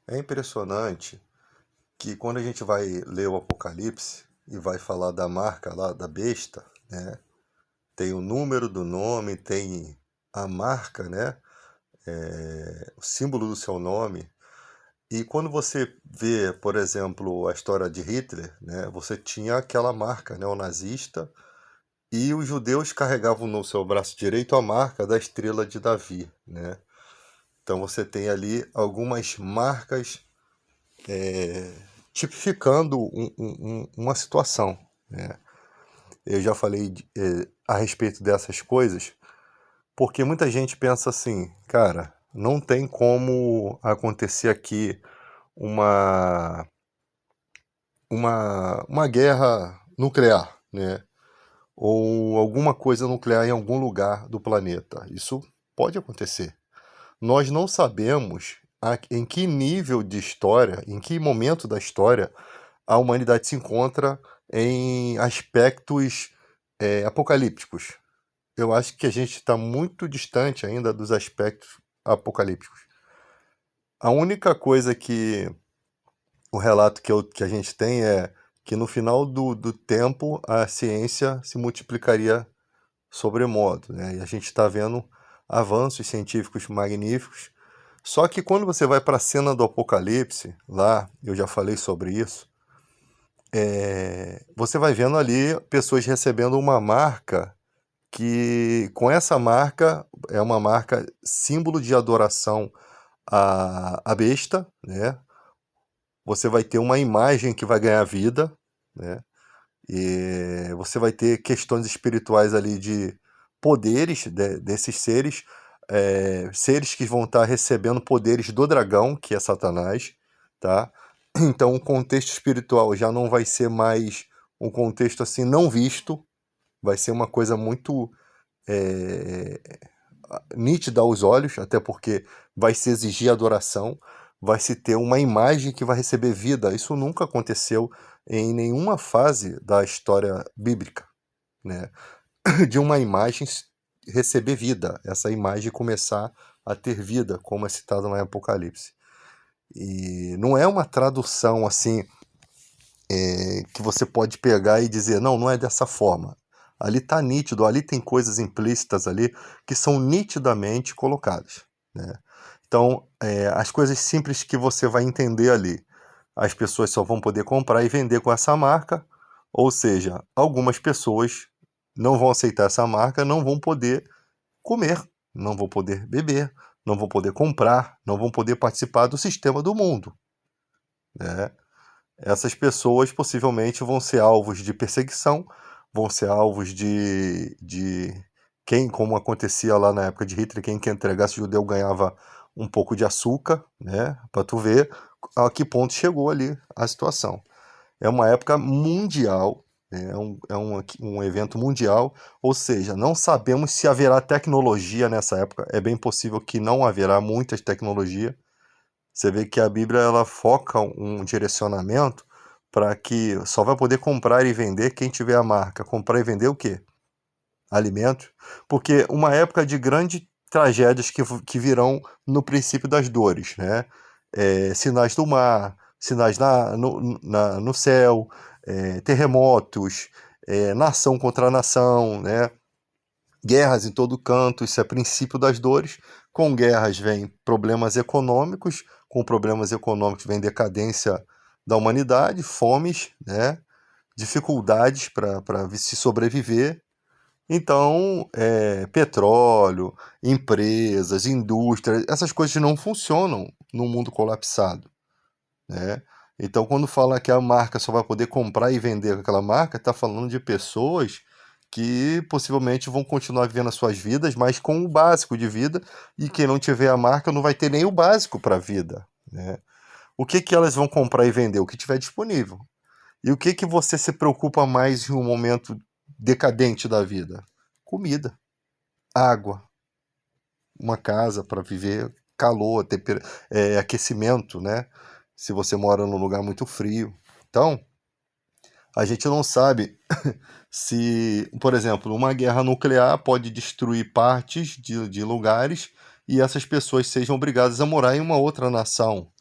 É impressionante que quando a gente vai ler o Apocalipse e vai falar da marca lá da besta, né? Tem o número do nome, tem a marca, né? O símbolo do seu nome. E quando você vê, por exemplo, a história de Hitler, né? Você tinha aquela marca, né? O nazista, e os judeus carregavam no seu braço direito a marca da estrela de Davi, né? Então você tem ali algumas marcas tipificando uma situação, né? Eu já falei a respeito dessas coisas, porque muita gente pensa assim, cara, não tem como acontecer aqui uma, uma guerra nuclear, né? Ou alguma coisa nuclear em algum lugar do planeta. Isso pode acontecer. Nós não sabemos em que nível de história, em que momento da história a humanidade se encontra em aspectos apocalípticos. Eu acho que a gente está muito distante ainda dos aspectos apocalípticos. A única coisa que o relato que a gente tem é que no final do tempo a ciência se multiplicaria sobremodo, né? E a gente está vendo avanços científicos magníficos. Só que quando você vai para a cena do Apocalipse, lá, eu já falei sobre isso, você vai vendo ali pessoas recebendo uma marca que, com essa marca, é uma marca símbolo de adoração à besta, né? Você vai ter uma imagem que vai ganhar vida, né? E você vai ter questões espirituais ali de poderes desses seres, seres que vão estar recebendo poderes do dragão, que é Satanás, tá? Então o contexto espiritual já não vai ser mais um contexto assim não visto, vai ser uma coisa muito é, nítida aos olhos, até porque vai se exigir adoração, vai se ter uma imagem que vai receber vida. Isso nunca aconteceu em nenhuma fase da história bíblica, né? De uma imagem receber vida, essa imagem começar a ter vida, como é citado no Apocalipse. E não é uma tradução assim que você pode pegar e dizer, não, não é dessa forma. Ali está nítido, ali tem coisas implícitas ali que são nitidamente colocadas, né? Então, as coisas simples que você vai entender ali, as pessoas só vão poder comprar e vender com essa marca, ou seja, algumas pessoas não vão aceitar essa marca, não vão poder comer, não vão poder beber, não vão poder comprar, não vão poder participar do sistema do mundo, né? Essas pessoas possivelmente vão ser alvos de perseguição, vão ser alvos de quem, como acontecia lá na época de Hitler, quem que entregasse judeu ganhava um pouco de açúcar, né? Para tu ver a que ponto chegou ali a situação. É uma época mundial, né? Um evento mundial, ou seja, não sabemos se haverá tecnologia nessa época. É bem possível que não haverá muitas tecnologia. Você vê que a Bíblia ela foca um direcionamento para que só vai poder comprar e vender quem tiver a marca. Comprar e vender o quê? Alimentos. Porque uma época de grandes tragédias que virão no princípio das dores, né? Sinais do mar, sinais no céu, terremotos, nação contra nação, né? Guerras em todo canto, isso é princípio das dores. Com guerras vem problemas econômicos, com problemas econômicos vem decadência da humanidade, fomes, né? Dificuldades para se sobreviver. Então, petróleo, empresas, indústrias, essas coisas não funcionam num mundo colapsado, né? Então, quando fala que a marca só vai poder comprar e vender com aquela marca, está falando de pessoas que possivelmente vão continuar vivendo as suas vidas, mas com o básico de vida, e quem não tiver a marca não vai ter nem o básico para a vida, né? O que que elas vão comprar e vender? O que tiver disponível. E o que que você se preocupa mais em um momento decadente da vida? Comida, água, uma casa para viver, calor, aquecimento, né? Se você mora num lugar muito frio. Então, a gente não sabe se, por exemplo, uma guerra nuclear pode destruir partes de lugares e essas pessoas sejam obrigadas a morar em uma outra nação.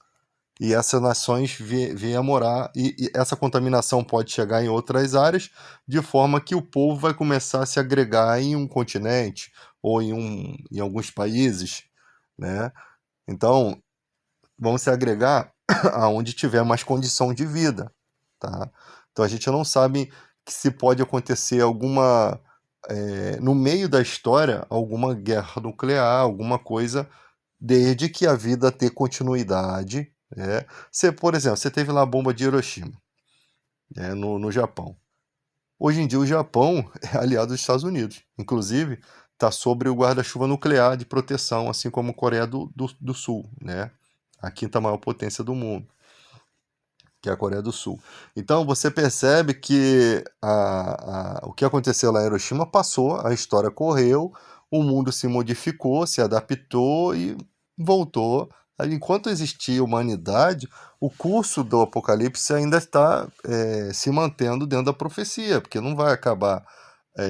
e essas nações vêm a morar, e essa contaminação pode chegar em outras áreas, de forma que o povo vai começar a se agregar em um continente ou em alguns países, né? Então, vão se agregar aonde tiver mais condição de vida, tá? Então a gente não sabe que se pode acontecer alguma, no meio da história, alguma guerra nuclear, alguma coisa, desde que a vida tenha continuidade, né? Você, por exemplo, você teve lá a bomba de Hiroshima, né, no Japão. Hoje em dia o Japão é aliado dos Estados Unidos, inclusive está sobre o guarda-chuva nuclear de proteção, assim como a Coreia do Sul, né? A quinta maior potência do mundo, que é a Coreia do Sul. Então você percebe que o que aconteceu lá em Hiroshima passou, a história correu, o mundo se modificou, se adaptou e voltou. Enquanto existia humanidade, o curso do Apocalipse ainda está se mantendo dentro da profecia, porque não vai acabar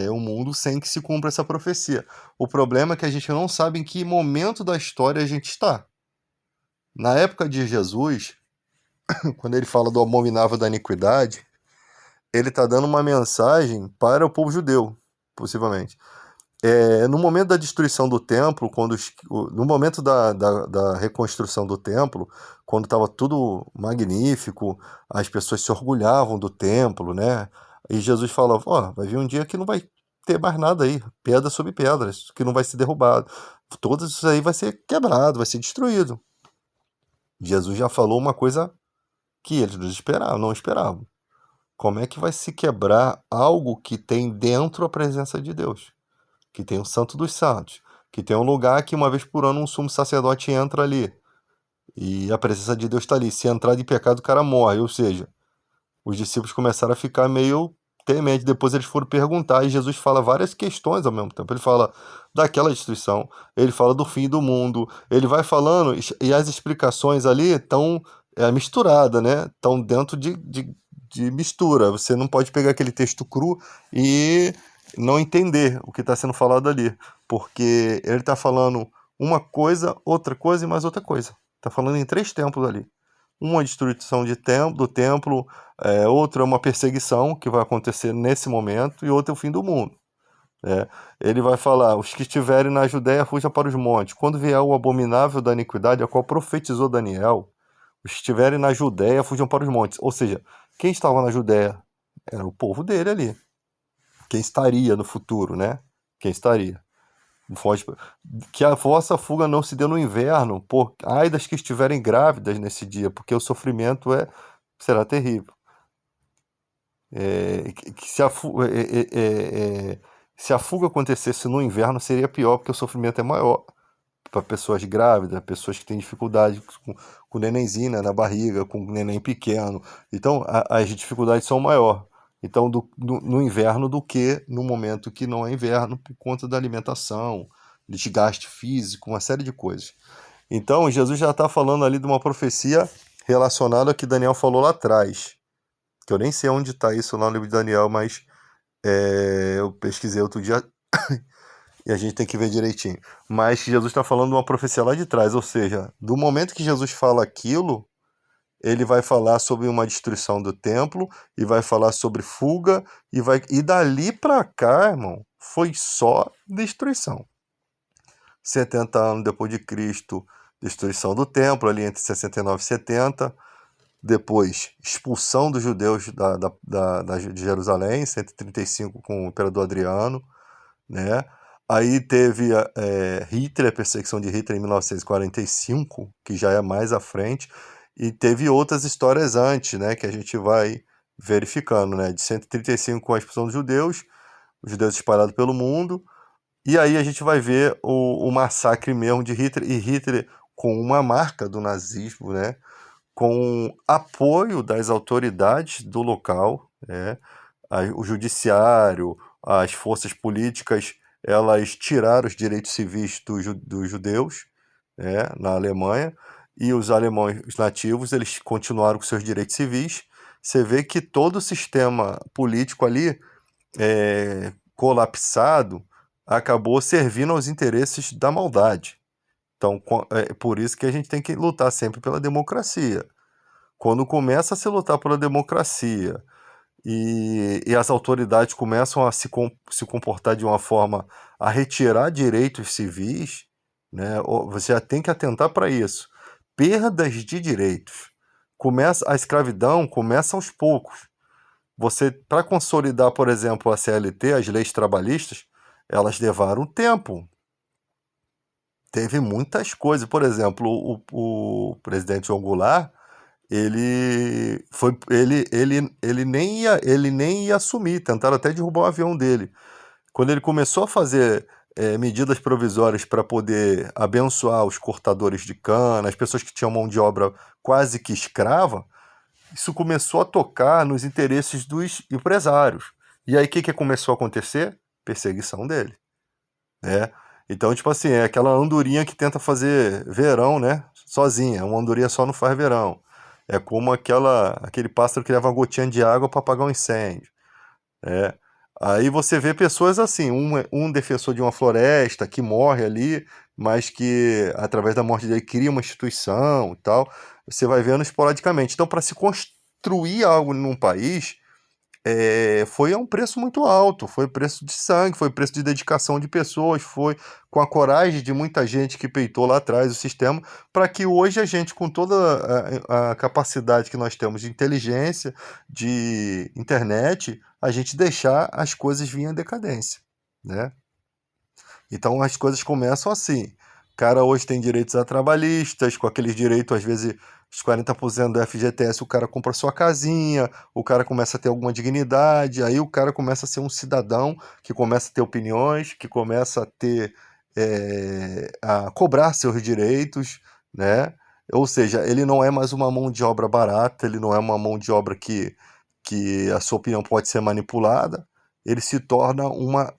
o mundo sem que se cumpra essa profecia. O problema é que a gente não sabe em que momento da história a gente está. Na época de Jesus, quando ele fala do abominável da iniquidade, ele está dando uma mensagem para o povo judeu, possivelmente. No momento da destruição do templo, no momento da reconstrução do templo, quando estava tudo magnífico, as pessoas se orgulhavam do templo, né? E Jesus falava, ó, vai vir um dia que não vai ter mais nada aí, pedra sobre pedra, que não vai ser derrubado. Tudo isso aí vai ser quebrado, vai ser destruído. Jesus já falou uma coisa que eles não esperavam. Como é que vai se quebrar algo que tem dentro a presença de Deus? Que tem o Santo dos Santos, que tem um lugar que uma vez por ano um sumo sacerdote entra ali. E a presença de Deus está ali. Se entrar de pecado, o cara morre. Ou seja, os discípulos começaram a ficar meio tementes. Depois eles foram perguntar e Jesus fala várias questões ao mesmo tempo. Ele fala daquela destruição, ele fala do fim do mundo, ele vai falando e as explicações ali estão misturadas, né? Estão dentro de mistura. Você não pode pegar aquele texto cru e não entender o que está sendo falado ali, porque ele está falando uma coisa, outra coisa e mais outra coisa. Está falando em 3 tempos ali. Uma destruição do templo, outra é uma perseguição que vai acontecer nesse momento, e outra é o fim do mundo. Né? Ele vai falar: os que estiverem na Judéia fujam para os montes. Quando vier o abominável da iniquidade, a qual profetizou Daniel, os que estiverem na Judéia fujam para os montes. Ou seja, quem estava na Judéia era o povo dele ali. Quem estaria no futuro, né? Quem estaria? Que a vossa fuga não se dê no inverno, ai das que estiverem grávidas nesse dia, porque o sofrimento será terrível. Que se a fuga acontecesse no inverno, seria pior, porque o sofrimento é maior para pessoas grávidas, pessoas que têm dificuldade com nenenzinho, né, na barriga, com neném pequeno. Então, as dificuldades são maior. Então, no inverno do que no momento que não é inverno, por conta da alimentação, desgaste físico, uma série de coisas. Então, Jesus já está falando ali de uma profecia relacionada ao que Daniel falou lá atrás. Que eu nem sei onde está isso lá no livro de Daniel, mas eu pesquisei outro dia e a gente tem que ver direitinho. Mas Jesus está falando de uma profecia lá de trás, ou seja, do momento que Jesus fala aquilo, ele vai falar sobre uma destruição do templo e vai falar sobre fuga e dali para cá, irmão, foi só destruição. 70 anos depois de Cristo, destruição do templo, ali entre 69 e 70. Depois, expulsão dos judeus de Jerusalém, 135 com o imperador Adriano, né? Aí teve Hitler, a perseguição de Hitler em 1945, que já é mais à frente, e teve outras histórias antes, né, que a gente vai verificando, né, de 135 com a expulsão dos judeus, os judeus espalhados pelo mundo, e aí a gente vai ver o massacre mesmo de Hitler, e Hitler com uma marca do nazismo, né, com apoio das autoridades do local, né, o judiciário, as forças políticas, elas tiraram os direitos civis dos judeus, né, na Alemanha, e os alemães os nativos, eles continuaram com seus direitos civis. Você vê que todo o sistema político ali, colapsado, acabou servindo aos interesses da maldade. Então, é por isso que a gente tem que lutar sempre pela democracia. Quando começa a se lutar pela democracia e as autoridades começam a se comportar de uma forma a retirar direitos civis, né, você já tem que atentar para isso. Perdas de direitos. A escravidão começa aos poucos. Você, para consolidar, por exemplo, a CLT, as leis trabalhistas, elas levaram tempo. Teve muitas coisas. Por exemplo, o presidente João Goulart, ele nem ia assumir, tentaram até derrubar o avião dele. Quando ele começou a fazer medidas provisórias para poder abençoar os cortadores de cana, as pessoas que tinham mão de obra quase que escrava, isso começou a tocar nos interesses dos empresários. E aí o que começou a acontecer? Perseguição dele, né? Então, tipo assim, é aquela andorinha que tenta fazer verão, né? Sozinha. Uma andorinha só não faz verão. É como aquele pássaro que leva uma gotinha de água para apagar um incêndio. É. Aí você vê pessoas assim, um defensor de uma floresta que morre ali, mas que através da morte dele cria uma instituição e tal. Você vai vendo esporadicamente. Então, para se construir algo num país, foi a um preço muito alto, foi preço de sangue, foi preço de dedicação de pessoas, foi com a coragem de muita gente que peitou lá atrás o sistema, para que hoje a gente, com toda a capacidade que nós temos de inteligência, de internet, a gente deixar as coisas virem à decadência, né? Então as coisas começam assim. O cara hoje tem direitos a trabalhistas, com aqueles direitos, às vezes, os 40% do FGTS, o cara compra sua casinha, o cara começa a ter alguma dignidade, aí o cara começa a ser um cidadão que começa a ter opiniões, que começa a ter, a cobrar seus direitos, né? Ou seja, ele não é mais uma mão de obra barata, ele não é uma mão de obra que a sua opinião pode ser manipulada, ele se torna uma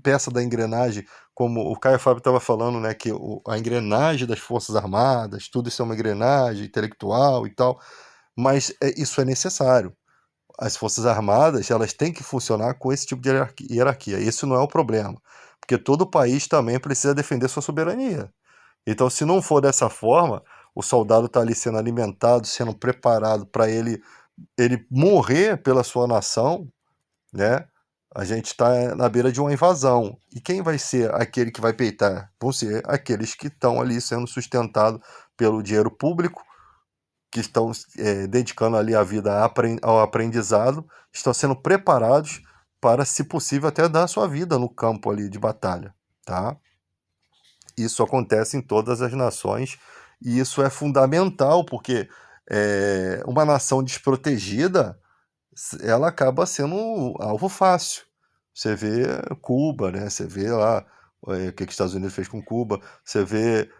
peça da engrenagem, como o Caio Fábio estava falando, né, que a engrenagem das Forças Armadas, tudo isso é uma engrenagem intelectual e tal, mas isso é necessário. As Forças Armadas, elas têm que funcionar com esse tipo de hierarquia. Isso não é o problema, porque todo país também precisa defender sua soberania. Então, se não for dessa forma, o soldado está ali sendo alimentado, sendo preparado para ele morrer pela sua nação, né? A gente está na beira de uma invasão. E quem vai ser aquele que vai peitar? Vão ser aqueles que estão ali sendo sustentados pelo dinheiro público, que estão dedicando ali a vida ao aprendizado, estão sendo preparados para, se possível, até dar a sua vida no campo ali de batalha, tá? Isso acontece em todas as nações e isso é fundamental porque uma nação desprotegida ela acaba sendo alvo fácil. Você vê Cuba, né? Você vê lá o que os Estados Unidos fez com Cuba. Você vê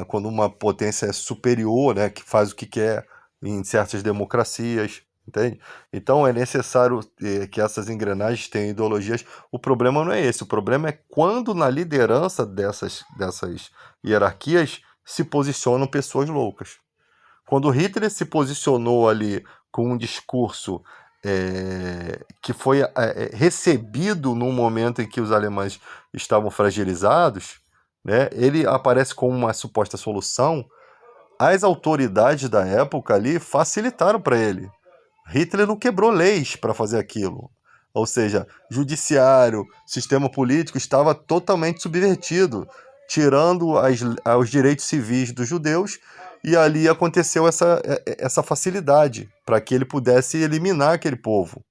quando uma potência é superior, né? Que faz o que quer em certas democracias, entende? Então é necessário que essas engrenagens tenham ideologias. O problema não é esse. O problema é quando na liderança dessas hierarquias se posicionam pessoas loucas. Quando Hitler se posicionou ali com um discurso que foi recebido num momento em que os alemães estavam fragilizados, né, ele aparece como uma suposta solução, as autoridades da época ali facilitaram para ele. Hitler não quebrou leis para fazer aquilo. Ou seja, judiciário, sistema político estava totalmente subvertido, tirando os direitos civis dos judeus, e ali aconteceu essa facilidade para que ele pudesse eliminar aquele povo.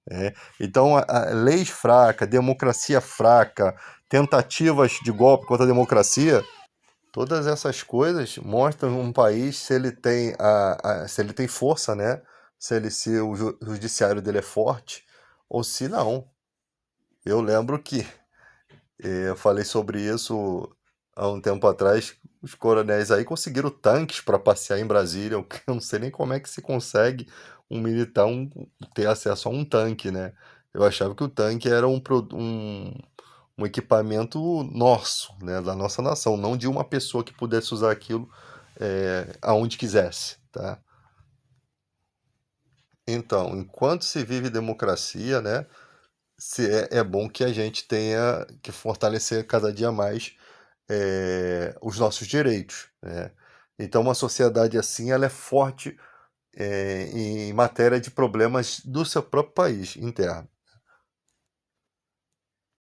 Né? Então, leis fracas, democracia fraca, tentativas de golpe contra a democracia, todas essas coisas mostram um país se ele tem se ele tem força, né? Se o judiciário dele é forte ou se não. Eu lembro que eu falei sobre isso há um tempo atrás. Os coronéis aí conseguiram tanques para passear em Brasília. Eu não sei nem como é que se consegue um militar ter acesso a um tanque, né? Eu achava que o tanque era um equipamento nosso, né, da nossa nação, não de uma pessoa que pudesse usar aquilo aonde quisesse, tá? Então, enquanto se vive democracia, né, é bom que a gente tenha que fortalecer cada dia mais os nossos direitos, né? Então, uma sociedade assim, ela é forte em matéria de problemas do seu próprio país interno.